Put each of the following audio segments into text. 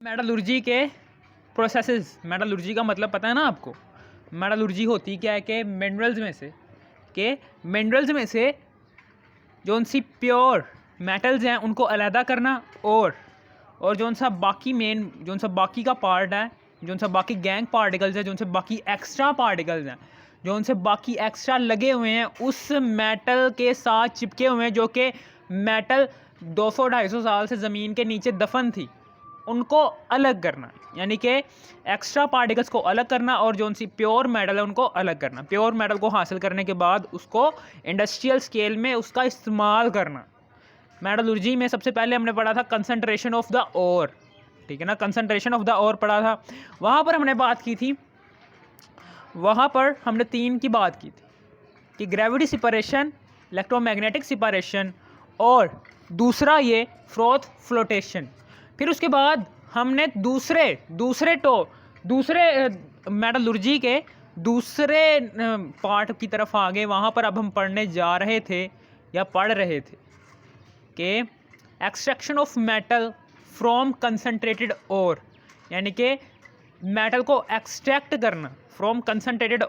Metallurgy के processes. Metallurgy का मतलब पता है ना आपको? मेटलर्जी होती क्या है कि मिनरल्स में से जो सी प्योर मेटल्स हैं उनको अलहदा करना, और जो सा बाकी का पार्ट है, जो सा बाकी गैंग पार्टिकल्स है, जो से बाकी एक्स्ट्रा पार्टिकल्स हैं, जो उनसे बाकी एक्स्ट्रा लगे हुए हैं उस मेटल के साथ चिपके हुए हैं, जो कि मेटल 200-250 साल से ज़मीन के नीचे दफन थी, उनको अलग करना, यानी कि एक्स्ट्रा पार्टिकल्स को अलग करना और जो उनसी प्योर मेटल है उनको अलग करना। प्योर मेटल को हासिल करने के बाद उसको इंडस्ट्रियल स्केल में उसका इस्तेमाल करना। मेटलर्जी में सबसे पहले हमने पढ़ा था कंसंट्रेशन ऑफ द ओर, ठीक है ना, कंसंट्रेशन ऑफ द ओर पढ़ा था। वहाँ पर हमने बात की थी, वहाँ पर हमने 3 की बात की थी कि ग्रेविटी सेपरेशन, इलेक्ट्रोमैग्नेटिक सेपरेशन और दूसरा ये फ्रोथ फ्लोटेशन। फिर उसके बाद हमने दूसरे मेटलर्जी के दूसरे पार्ट की तरफ आ गए। वहाँ पर अब हम पढ़ रहे थे कि extraction of metal from concentrated ore, यानी कि मेटल को एक्सट्रैक्ट करना फ्रॉम कंसनट्रेटेड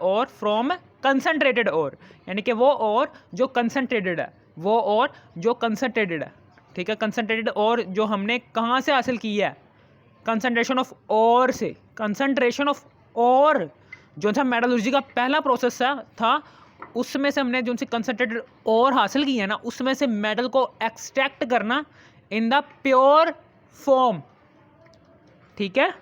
ओर, यानी कि वो और जो कंसनट्रेटेड है, ठीक है। कंसनट्रेटेड और जो हमने कहाँ से हासिल की है? कंसंट्रेशन ऑफ ओर से। कंसंट्रेशन ऑफ ओर जो था मेटलर्जी का पहला प्रोसेस था, उसमें से हमने जो सी कंसंट्रेटेड ओर हासिल की है ना, उसमें से मेटल को एक्सट्रैक्ट करना इन द प्योर फॉर्म, ठीक है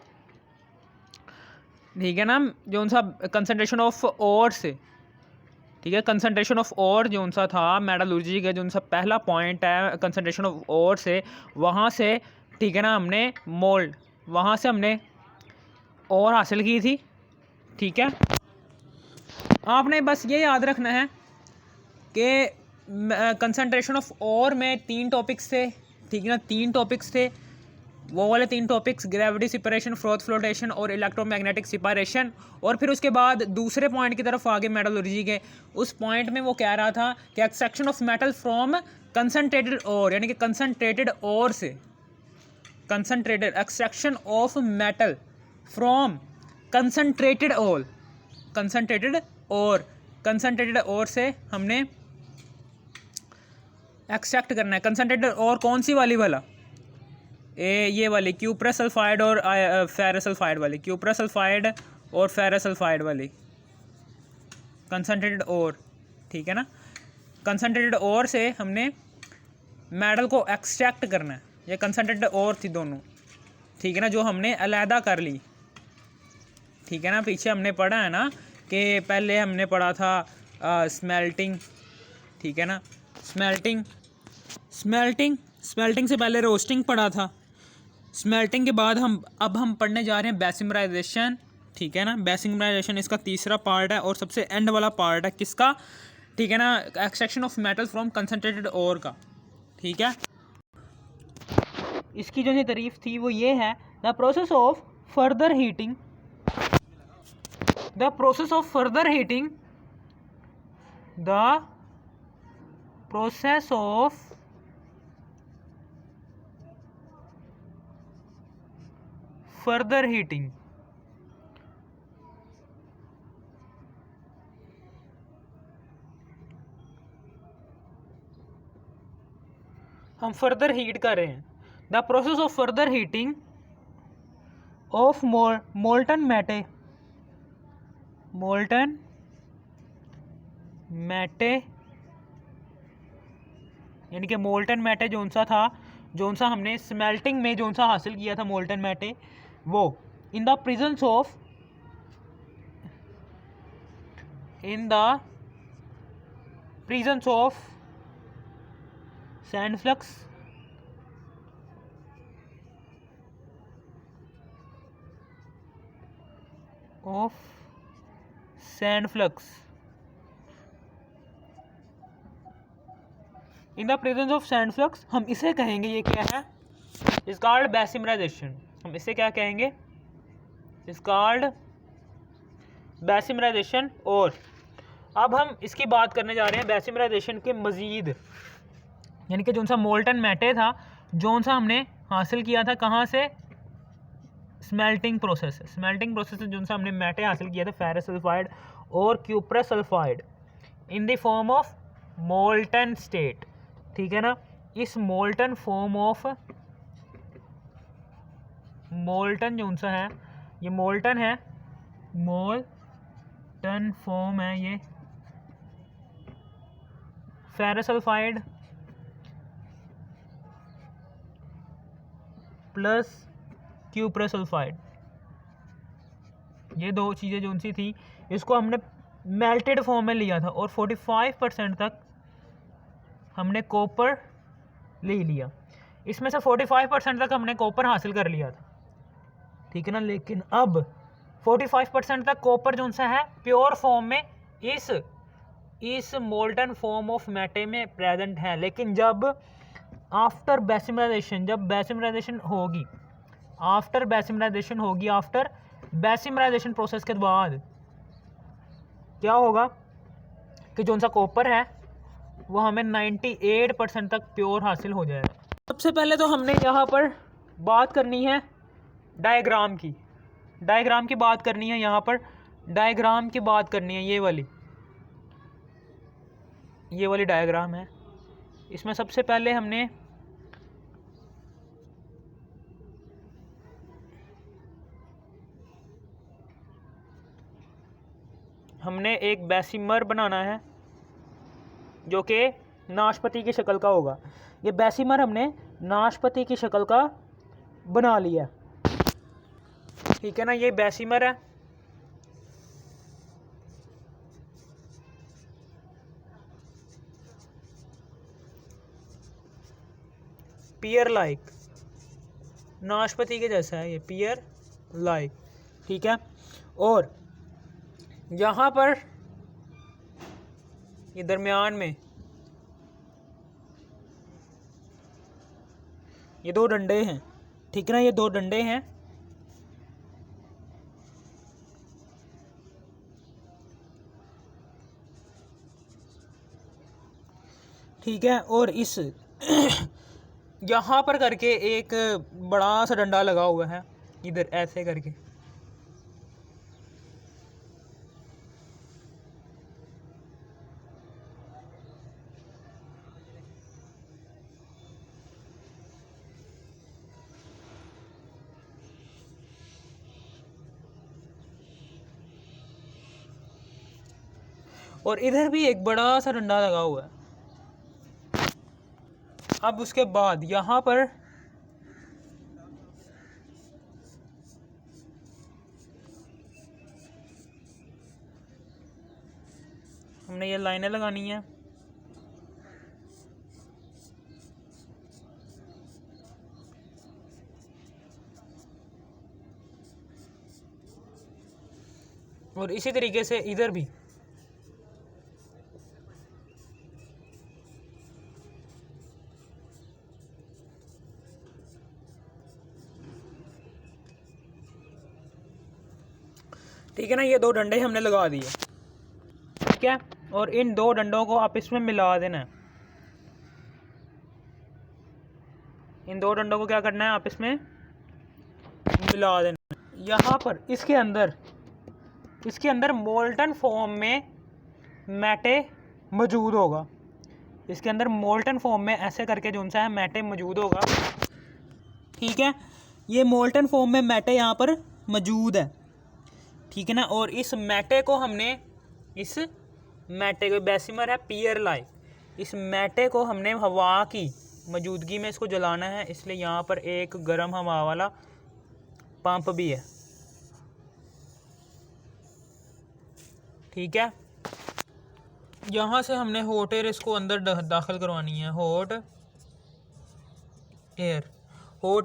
ना। जो सा कंसंट्रेशन ऑफ ओर से, ठीक है, कंसंट्रेशन ऑफ ओर जो सा था मेटलर्जी का जो सा पहला पॉइंट है कंसंट्रेशन ऑफ ओर से, वहाँ से, ठीक है ना, हमने मोल्ड, वहाँ से हमने ओर हासिल की थी, ठीक है। आपने बस ये याद रखना है कि कंसंट्रेशन ऑफ ओर में 3 टॉपिक्स थे, ठीक है ना, 3 टॉपिक्स थे। वो वाले 3 topics gravity separation, froth flotation और इलेक्ट्रोमैग्नेटिक सेपरेशन। और फिर उसके बाद दूसरे पॉइंट की तरफ आगे मेटलर्जी के, उस पॉइंट में वो कह रहा था कि extraction of metal from concentrated ore, यानी कि कंसनट्रेटेड ओर से, extraction of metal from concentrated ore से हमने एक्सट्रैक्ट करना है। कंसनट्रेटेड ओर कौन सी वाली वाला? ये वाली क्यूप्रस सल्फाइड और फेरस सल्फाइड वाली, क्यूप्रस सल्फाइड और फेरस सल्फाइड वाली कंसनट्रेटेड ओर, ठीक है ना। कंसनट्रेटेड ओर से हमने मेटल को एक्सट्रैक्ट करना है। ये कंसनट्रेटेड ओर थी दोनों, ठीक है ना, जो हमने अलहदा कर ली, ठीक है ना। पीछे हमने पढ़ा है ना कि पहले हमने पढ़ा था स्मेल्टिंग, ठीक है ना, स्मेल्टिंग से पहले रोस्टिंग पढ़ा था। स्मेल्टिंग के बाद अब हम पढ़ने जा रहे हैं बेसिमराइजेशन, ठीक है ना। बेसिमराइजेशन इसका तीसरा पार्ट है और सबसे एंड वाला पार्ट है किसका? ठीक है ना, extraction of metal from concentrated ore का, ठीक है। इसकी जो तारीफ थी वो ये है, the process of further heating the process of further heating हम फर्दर हीट कर रहे हैं। The process of further heating of molten matte, यानी कि मोल्टन मैटे जो सा हमने स्मेल्टिंग में जो सा हासिल किया था मोल्टन मैटे, वो in the presence of sand flux in the presence of sand flux, हम इसे कहेंगे, ये क्या है? इस कॉल्ड बेसिमराइजेशन। हम इसे क्या कहेंगे? इस कॉल्ड बेसिमराइजेशन। और अब हम इसकी बात करने जा रहे हैं बेसिमराइजेशन के मज़ीद, यानी कि जो सा मोल्टन मैटे था, जो सा हमने हासिल किया था कहाँ से? स्मेल्टिंग प्रोसेस है। स्मेल्टिंग प्रोसेस जो सा हमने मैटे हासिल किया था फेरस सल्फाइड और cuprous sulphide in the form of molten state, ठीक है ना। इस मोल्टन फॉर्म ऑफ मोल्टन जो सा है, ये मोल्टन है, मोल्टन फॉर्म है ये ferrous sulphide plus cuprous sulphide, ये दो चीज़ें जो सी थी इसको हमने मेल्टेड फॉर्म में लिया था और 45% तक हमने कॉपर ले लिया। इसमें से 45% तक हमने कॉपर हासिल कर लिया था, ठीक है ना। लेकिन अब 45% तक कॉपर जो सा है प्योर फॉर्म में इस मोल्टन फॉर्म ऑफ मैटे में प्रेजेंट है। लेकिन जब आफ्टर बेसिमराइजेशन, जब बेसिमराइजेशन होगी, आफ्टर बेसिमराइजेशन प्रोसेस के बाद क्या होगा कि जो सा कॉपर है वो हमें 98% तक प्योर हासिल हो जाएगा। सबसे पहले तो हमने यहाँ पर बात करनी है डायग्राम की बात करनी है। यहाँ पर डायग्राम की बात करनी है, ये वाली डायग्राम है। इसमें सबसे पहले हमने एक बेसिमर बनाना है जो कि नाशपाती की शक्ल का होगा। ये बेसिमर हमने नाशपाती की शक्ल का बना लिया, ठीक है ना। ये बेसिमर है, पियर लाइक, नाशपाती के जैसा है ये, पियर लाइक, ठीक है। और यहाँ पर ये दरमियान में ये दो डंडे हैं, ठीक है ना। ये दो डंडे हैं, ठीक है। और इस यहाँ पर करके एक बड़ा सा डंडा लगा हुआ है, इधर ऐसे करके, और इधर भी एक बड़ा सा डंडा लगा हुआ है। अब उसके बाद यहाँ पर हमने ये लाइनें लगानी है, और इसी तरीके से इधर भी। ठीक है ना, ये दो डंडे हमने लगा दिए, ठीक है। और इन दो डंडों को आप इसमें मिला देना है। इन दो डंडों को क्या करना है, आप इसमें मिला देना। यहाँ पर इसके अंदर मोल्टन फॉर्म में मैटे मौजूद होगा। इसके अंदर मोल्टन फॉर्म में ऐसे करके जो सा है मैटे मौजूद होगा, ठीक है। ये मोल्टन फॉर्म में मैटे यहाँ पर मौजूद है, ठीक है ना। और इस मैटे को बेसिमर है पियर लाइक, इस मैटे को हमने हवा की मौजूदगी में इसको जलाना है, इसलिए यहाँ पर एक गर्म हवा वाला पंप भी है, ठीक है। यहाँ से हमने हॉट एयर इसको अंदर दाखिल करवानी है, हॉट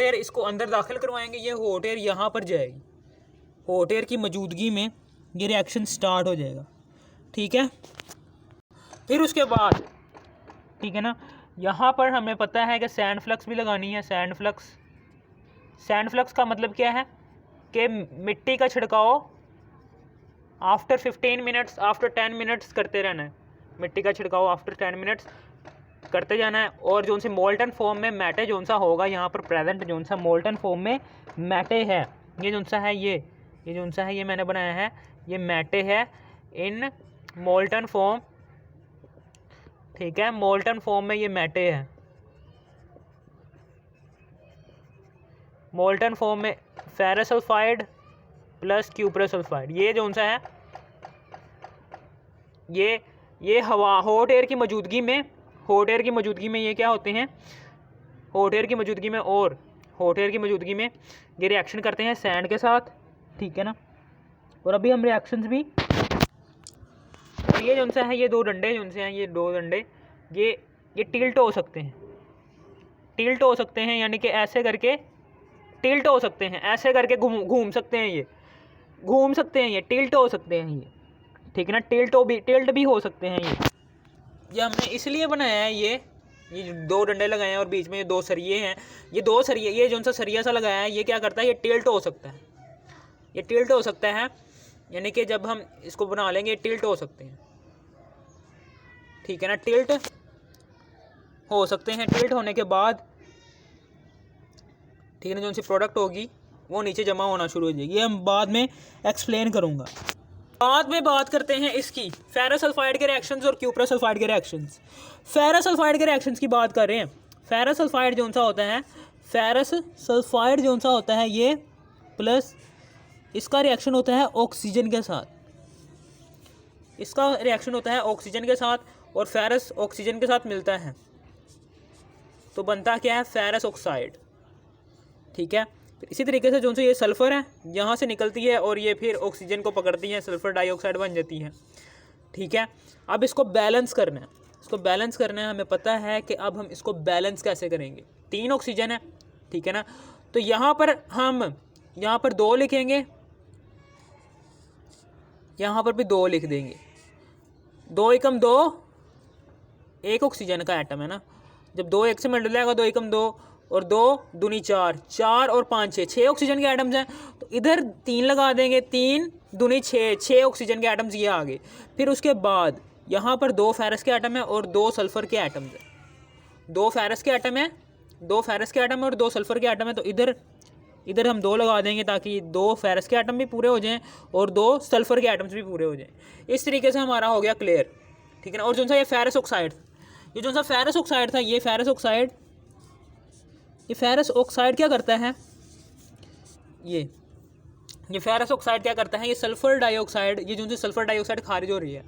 एयर इसको अंदर दाखिल करवाएंगे। ये हॉट एयर यहाँ पर जाएगी, हॉट एयर की मौजूदगी में ये रिएक्शन स्टार्ट हो जाएगा, ठीक है। फिर उसके बाद, ठीक है ना, यहाँ पर हमें पता है कि सैंड फ्लक्स भी लगानी है। सैंड फ्लक्स का मतलब क्या है कि मिट्टी का छिड़काव आफ्टर 15 मिनट्स, आफ्टर 10 मिनट्स करते रहना है। मिट्टी का छिड़काव आफ्टर 10 मिनट्स करते जाना है। और जो से मोल्टन फॉर्म में मैटे जो सा होगा यहाँ पर प्रेजेंट, जो सा मोल्टन फॉर्म में मैटे है, ये जो सा है ये जो सा है ये मैंने बनाया है, ये मैटे है इन मोल्टन फॉर्म, ठीक है, मोल्टन फॉर्म में ये मैटे है, मोल्टन फॉर्म में ferrous sulphide plus cuprous sulphide. ये जो सा है ये हवा हॉट एयर की मौजूदगी में, हॉट एयर की मौजूदगी में ये क्या होते हैं, हॉट एयर की मौजूदगी में और हॉट एयर की मौजूदगी में ये रिएक्शन करते हैं सैंड के साथ, ठीक है ना। और अभी हम रिएक्शंस भी, और ये जो सा है ये दो डंडे जो से हैं, ये दो डंडे ये टिल्ट हो सकते हैं, टिल्ट हो सकते हैं, यानी कि ऐसे करके टिल्ट हो सकते हैं, ऐसे करके घूम सकते हैं, ये घूम सकते हैं, ये टिल्ट हो सकते हैं ये, ठीक है ना, टिल्ट भी हो सकते हैं ये हमने इसलिए बनाया है। ये दो डंडे लगाए हैं और बीच में ये दो सरिये हैं, ये दो सरिये, ये जो सा सरिया सा लगाया है ये क्या करता है, ये टिल्ट हो सकता है, ये टिल्ट हो सकता है, यानी कि जब हम इसको बना लेंगे ये टिल्ट हो सकते हैं, ठीक है ना, टिल्ट हो सकते हैं। टिल्ट होने के बाद, ठीक है ना, जो सी प्रोडक्ट होगी वो नीचे जमा होना शुरू हो जाएगी, ये हम बाद में एक्सप्लेन करूँगा। बाद में बात करते हैं इसकी फेरस सल्फाइड के रिएक्शंस और क्यूप्रस सल्फाइड के रिएक्शंस। फेरस सल्फाइड के रिएक्शंस की बात कर रहे हैं। फेरस सल्फाइड जो सा होता है, फेरस सल्फाइड जो सा होता है ये प्लस इसका रिएक्शन होता है ऑक्सीजन के साथ, इसका रिएक्शन होता है ऑक्सीजन के साथ, और फेरस ऑक्सीजन के साथ मिलता है तो बनता क्या है, फेरस ऑक्साइड, ठीक है। इसी तरीके से जो से ये सल्फ़र है यहाँ से निकलती है और ये फिर ऑक्सीजन को पकड़ती है, सल्फ़र डाइऑक्साइड बन जाती है, ठीक है। अब इसको बैलेंस करना है, इसको बैलेंस करना है, हमें पता है कि अब हम इसको बैलेंस कैसे करेंगे। 3 ऑक्सीजन है, ठीक है ना, तो यहाँ पर हम यहाँ पर 2 लिखेंगे, यहाँ पर भी 2 लिख देंगे, 2 एकम 2, 1 ऑक्सीजन का एटम है ना, जब 2 1 से मल्टीप्लाई होगा 2 एकम 2 और 2 दूनी 4, 4 और 5 6 ऑक्सीजन के एटम्स हैं, तो इधर 3 लगा देंगे, 3 दूनी 6 ऑक्सीजन के एटम्स ये आ गए। फिर उसके बाद यहाँ पर 2 फेरस के एटम है और 2 सल्फ़र के एटम्स हैं, 2 फेरस के एटम है, 2 फेरस के एटम है और 2 सल्फ़र के एटम है, तो इधर हम 2 लगा देंगे ताकि 2 फेरस के एटम भी पूरे हो जाएं और 2 सल्फ़र के एटम्स भी पूरे हो जाएं। इस तरीके से हमारा हो गया क्लियर, ठीक है ना। और जो सा ये फेरस ऑक्साइड, ये जो सा फेरस ऑक्साइड था, ये फेरस ऑक्साइड, ये फेरस ऑक्साइड क्या करता है, ये फेरस ऑक्साइड क्या करता है, ये सल्फ़र डाइऑक्साइड, ये जो सी सल्फ़र डाइऑक्साइड खारिज हो रही है,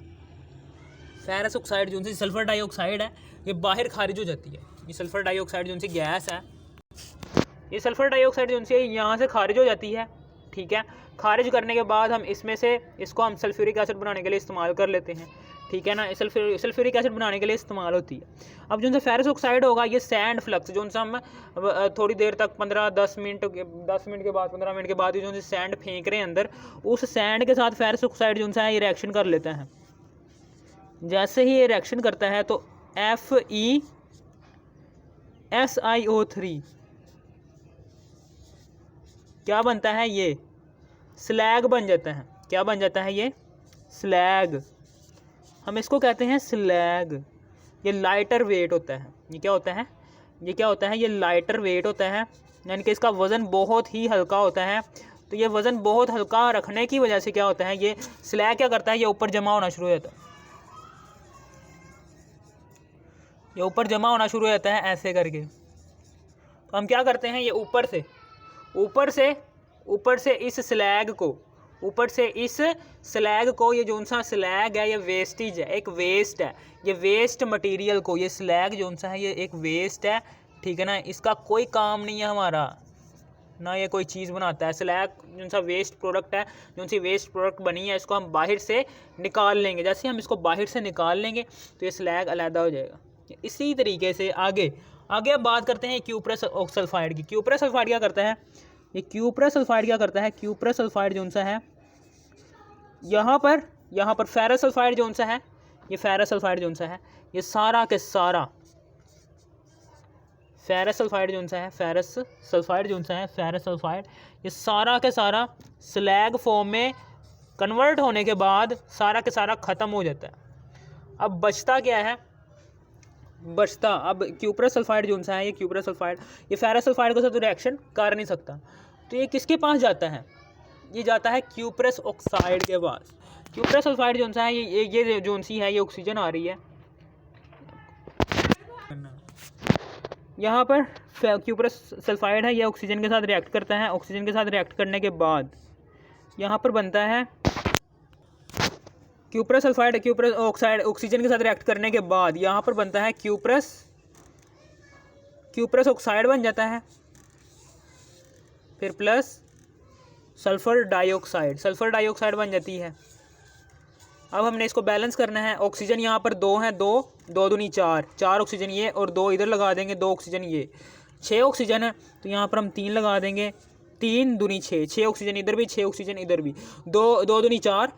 फेरस ऑक्साइड जो सी सल्फ़र डाइऑक्साइड है ये बाहर खारिज हो जाती है। ये सल्फ़र डाइऑक्साइड जो सी गैस है, ये सल्फ़र डाइऑक्साइड जो सी यहाँ से खारिज हो जाती है, ठीक है। खारिज करने के बाद हम इसमें से इसको हम सल्फ्यूरिक एसिड बनाने के लिए इस्तेमाल कर लेते हैं, ठीक है ना, सल्फ्यूरिक एसिड बनाने के लिए इस्तेमाल होती है। अब जो सा फेरस ऑक्साइड होगा ये सैंड फ्लक्स, जो सा हम थोड़ी देर तक 10 मिनट के बाद 15 मिनट के बाद जो सैंड फेंक रहे हैं अंदर, उस सैंड के साथ फेरस ऑक्साइड जो सा है ये रिएक्शन कर लेता है। जैसे ही ये रिएक्शन करता है तो FeSiO3 क्या बनता है, ये स्लैग बन जाता है। क्या बन जाता है, ये स्लैग, हम इसको कहते हैं स्लैग। ये लाइटर वेट होता है, ये क्या होता है, ये क्या होता है, ये लाइटर वेट होता है, यानी कि इसका वज़न बहुत ही हल्का होता है। तो ये वज़न बहुत हल्का रखने की वजह से क्या होता है, ये स्लैग क्या करता है, ये ऊपर जमा होना शुरू हो जाता है, ये ऊपर जमा होना शुरू हो जाता है ऐसे करके। तो हम क्या करते हैं, ये ऊपर से इस स्लैग को, ये जो सा स्लैग है ये वेस्टेज है, एक वेस्ट है, ये वेस्ट मटेरियल को, ये स्लैग जो सा है ये एक वेस्ट है, ठीक है ना, इसका कोई काम नहीं है हमारा, ना ये कोई चीज़ बनाता है। स्लैग जो सा वेस्ट प्रोडक्ट है, जो सी वेस्ट प्रोडक्ट बनी है, इसको हम बाहर से निकाल लेंगे। जैसे हम इसको बाहर से निकाल लेंगे तो ये स्लैग अलहदा हो जाएगा। इसी तरीके से आगे अब बात करते हैं क्यूप्रस सल्फाइड की। क्यूप्रस सल्फाइड क्या करता है, ये क्यूप्रस सल्फाइड क्या करता है, क्यूप्रस सल्फाइड जो सा है यहाँ पर फेरस सल्फाइड जो सा है, ये फेरस सल्फाइड जो सा है, ये सारा के सारा फेरस सल्फाइड जो सा है, फेरस सल्फाइड जो सा है, फेरस सल्फाइड, ये सारा के सारा स्लैग फॉर्म में कन्वर्ट होने के बाद सारा के सारा ख़त्म हो जाता है। अब बचता क्या है, अब क्यूप्रस सल्फाइड जो सा है, ये क्यूप्रस सल्फाइड ये फेरस सल्फाइड के साथ रिएक्शन कर नहीं सकता। तो ये किसके पास जाता है, ये जाता है क्यूप्रस ऑक्साइड के पास। क्यूप्रस सल्फाइड जो सा है ये जो सी है ये ऑक्सीजन आ रही है यहाँ पर, क्यूप्रस सल्फाइड है, ये ऑक्सीजन के साथ रिएक्ट करता है। ऑक्सीजन के साथ रिएक्ट करने के बाद यहाँ पर बनता है cuprous sulphide, cuprous oxide oxygen के साथ रिएक्ट करने के बाद यहाँ पर बनता है क्यूप्रस ऑक्साइड बन जाता है, फिर प्लस सल्फ़र डाइऑक्साइड बन जाती है। अब हमने इसको बैलेंस करना है। ऑक्सीजन यहाँ पर 2 हैं, 2 दूनी 4 ऑक्सीजन ये और 2 इधर लगा देंगे, 2 ऑक्सीजन ये, 6 ऑक्सीजन है तो यहाँ पर हम 3 लगा देंगे, 3 दूनी 6 ऑक्सीजन इधर भी, 6 ऑक्सीजन इधर भी, 2 दूनी 4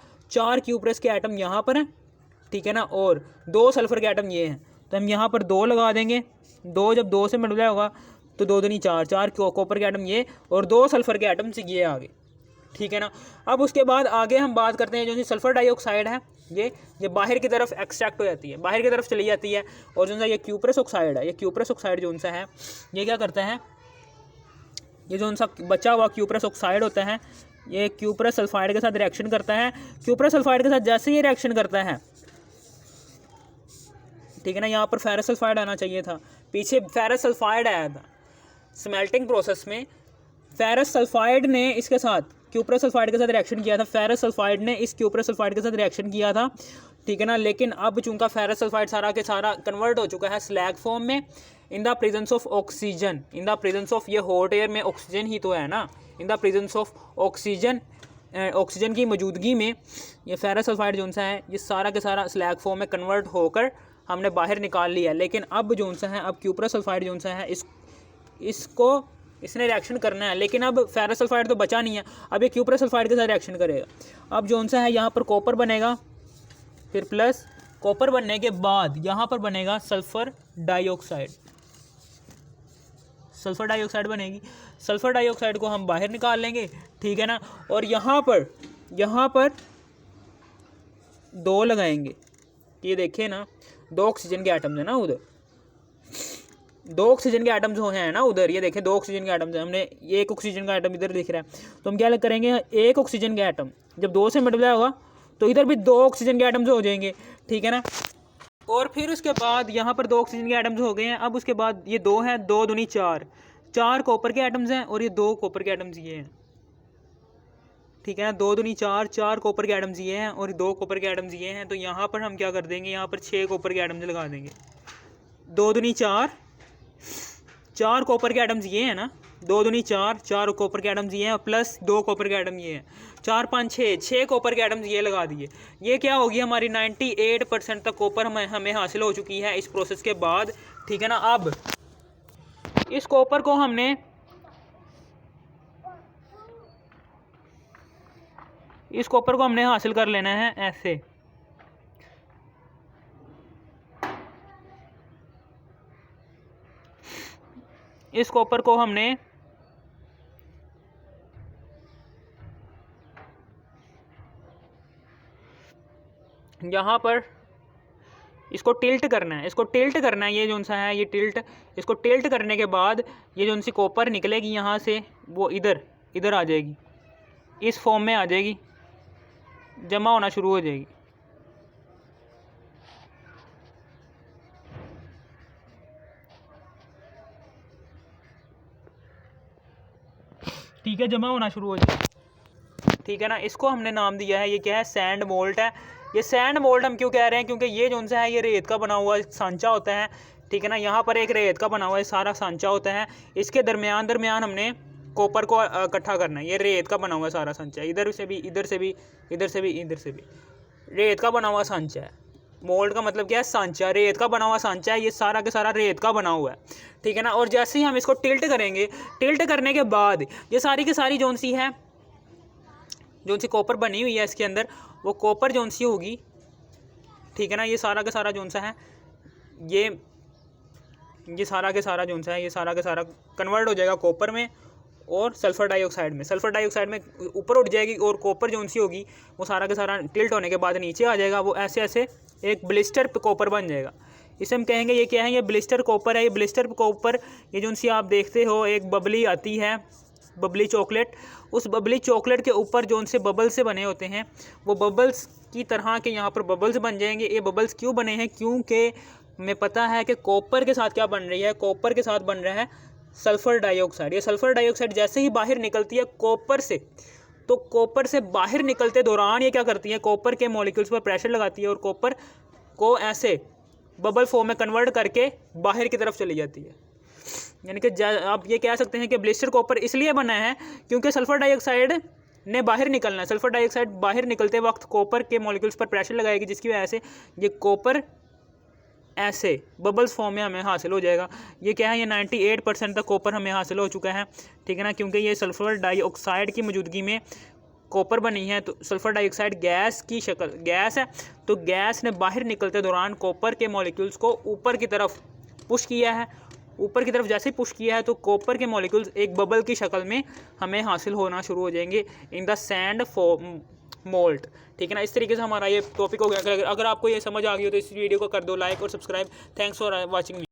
क्यूप्रस के आइटम यहाँ पर हैं, ठीक है ना, और 2 सल्फ़र के आइटम ये हैं तो हम यहाँ पर 2 लगा देंगे। 2 जब 2 से मल्टीप्लाई होगा तो 2 दूनी 4 कॉपर के आइटम ये और 2 सल्फ़र के आइटम से ये आगे, ठीक है ना। अब उसके बाद आगे हम बात करते हैं जो सल्फ़र डाइऑक्साइड है, ये बाहर की तरफ एक्सट्रैक्ट हो जाती है, बाहर की तरफ चली जाती है। और जो सा ये क्यूप्रस ऑक्साइड है, ये क्यूप्रस ऑक्साइड जो सा है ये क्या करता है, ये जो सा बचा हुआ क्यूप्रस ऑक्साइड होता है ये क्यूप्रस सल्फाइड के साथ रिएक्शन करता है। क्यूप्रस सल्फाइड के साथ जैसे ये रिएक्शन करता है, ठीक है ना, यहाँ पर फेरस सल्फाइड आना चाहिए था, पीछे फेरस सल्फाइड आया था। स्मेल्टिंग प्रोसेस में फेरस सल्फाइड ने इसके साथ क्यूप्रस सल्फाइड के साथ रिएक्शन किया था, फेरस सल्फाइड ने इस क्यूप्रस सल्फाइड के साथ रिएक्शन किया था, ठीक है ना। लेकिन अब चूंकि फेरस सल्फाइड सारा के सारा कन्वर्ट हो चुका है स्लैग फॉर्म में, in the presence of oxygen, in the presence of, ये हॉट एयर में ऑक्सीजन ही तो है ना, in the presence of oxygen की मौजूदगी में ये फेरस सल्फाइड जो सा है ये सारा के सारा स्लैग फॉर्म में कन्वर्ट होकर हमने बाहर निकाल लिया। लेकिन अब जो सा है, अब क्यूप्रस सल्फाइड जो सा है इसको इसने रिएक्शन करना है, लेकिन अब फेरस सल्फाइड तो बचा नहीं है, अब ये क्यूप्रस सल्फाइड के साथ रिएक्शन करेगा। अब जो सा है यहाँ पर कॉपर बनेगा, फिर प्लस कॉपर बनने के बाद यहाँ पर बनेगा सल्फ़र डाइऑक्साइड बनेगी। सल्फ़र डाइऑक्साइड को हम बाहर निकाल लेंगे, ठीक है ना। और यहाँ पर 2 लगाएंगे, ये देखिए ना 2 ऑक्सीजन के आइटम्स है ना उधर, 2 ऑक्सीजन के आइटम्स हैं ना उधर, ये देखें 2 ऑक्सीजन के आइटम्स हैं, हमने 1 ऑक्सीजन का आइटम इधर दिख रहा है तो हम क्या करेंगे, 1 ऑक्सीजन के आइटम जब 2 से मल्टीप्लाई होगा तो इधर भी 2 ऑक्सीजन के आइटम्स हो जाएंगे, ठीक है ना। और फिर उसके बाद यहाँ पर 2 ऑक्सीजन के आइटम्स हो गए हैं। अब उसके बाद ये 2 हैं, 2 दूनी 4 कॉपर के आइटम्स हैं और ये 2 कॉपर के आइटम्स ये हैं, ठीक है ना। 2 दूनी 4 कॉपर के आइटम्स ये हैं और 2 कॉपर के आइटम्स ये हैं, तो यहाँ पर हम क्या कर देंगे, यहाँ पर 6 कॉपर के आइटम्स लगा देंगे। 2 दूनी 4 कॉपर के आइटम्स ये हैं ना, 2 दूनी 4 कॉपर के आइटम्स ये हैं प्लस 2 कॉपर के आइटम ये हैं, 4 5 6 कॉपर के आइटम्स ये लगा दिए। ये क्या होगी, हमारी 98% तक कॉपर हमें हासिल हो चुकी है इस प्रोसेस के बाद, ठीक है ना। अब इस कॉपर को हमने हासिल कर लेना है ऐसे, इस कॉपर को हमने यहाँ पर इसको टिल्ट करना है, ये जो सा है ये टिल्ट, इसको टिल्ट करने के बाद ये जो सी कॉपर निकलेगी यहाँ से वो इधर आ जाएगी, इस फॉर्म में आ जाएगी, जमा होना शुरू हो जाएगी, ठीक है, जमा होना शुरू हो जाएगी, ठीक है ना। इसको हमने नाम दिया है, ये क्या है, सैंड मोल्ट है। ये सैंड मोल्ट हम क्यों कह रहे हैं, क्योंकि ये जो सा है ये रेत का बना हुआ सांचा होता है, ठीक है ना। यहाँ पर एक रेत का बना हुआ सारा सांचा होता है, इसके दरमियान हमने कॉपर को इकट्ठा करना है। ये रेत का बना हुआ सारा सांचा, इधर से भी रेत का बना हुआ सांचा है। मोल्ड का मतलब क्या है, सांचा, रेत का बना हुआ सांचा है, ये सारा के सारा रेत का बना हुआ है, ठीक है ना। और जैसे ही हम इसको टिल्ट करेंगे, टिल्ट करने के बाद ये सारी की सारी जो सी कॉपर बनी हुई है इसके अंदर, वो कॉपर जो सी होगी, ठीक है ना। ये सारा का सारा जो सा है ये सारा के सारा जो सा है ये सारा का सारा कन्वर्ट हो जाएगा कॉपर में और सल्फ़र डाइऑक्साइड में। सल्फ़र डाइऑक्साइड में ऊपर उठ जाएगी और कॉपर जो सी होगी वो सारा का सारा टिल्ट होने के बाद नीचे आ जाएगा, वो ऐसे एक ब्लिस्टर कॉपर बन जाएगा। इसे हम कहेंगे ये क्या है, ये ब्लिस्टर कॉपर है। ये ब्लिस्टर कॉपर, ये जो सी आप देखते हो एक बबली आती है, बबली चॉकलेट, उस बबली चॉकलेट के ऊपर जो उनसे बबल्स से बने होते हैं वो बबल्स की तरह के यहाँ पर बबल्स बन जाएंगे। ये बबल्स क्यों बने हैं? क्योंकि हमें पता है कि कॉपर के साथ क्या बन रही है, कॉपर के साथ बन रहा है सल्फ़र डाइऑक्साइड। ये सल्फ़र डाइऑक्साइड जैसे ही बाहर निकलती है कॉपर से, तो कॉपर से बाहर निकलते दौरान ये क्या करती है, कॉपर के मॉलिक्यूल्स पर प्रेशर लगाती है और कॉपर को ऐसे बबल फॉर्म में कन्वर्ट करके बाहर की तरफ चली जाती है। यानी कि आप ये कह सकते हैं कि ब्लिस्टर कॉपर इसलिए बना है क्योंकि सल्फ़र डाइऑक्साइड ने बाहर निकलना है। सल्फ़र डाइऑक्साइड बाहर निकलते वक्त कॉपर के मॉलिक्यूल्स पर प्रेशर लगाएगी, जिसकी वजह से ये कॉपर ऐसे बबल्स फॉर्म में हमें हासिल हो जाएगा। ये क्या है, ये 98% तक कॉपर हमें हासिल हो चुका है, ठीक है ना, क्योंकि ये सल्फ़र डाइऑक्साइड की मौजूदगी में कॉपर बनी है। तो सल्फ़र डाइऑक्साइड गैस की शक्ल गैस है, तो गैस ने बाहर निकलते दौरान कॉपर के मॉलिक्यूल्स को ऊपर की तरफ पुश किया है। ऊपर की तरफ जैसे ही पुश किया है तो कॉपर के मॉलिक्यूल्स एक बबल की शक्ल में हमें हासिल होना शुरू हो जाएंगे इन द सैंड मोल्ट, ठीक है ना। इस तरीके से हमारा ये टॉपिक हो गया। अगर आपको ये समझ आ गई हो तो इस वीडियो को कर दो लाइक और सब्सक्राइब। Thanks for watching.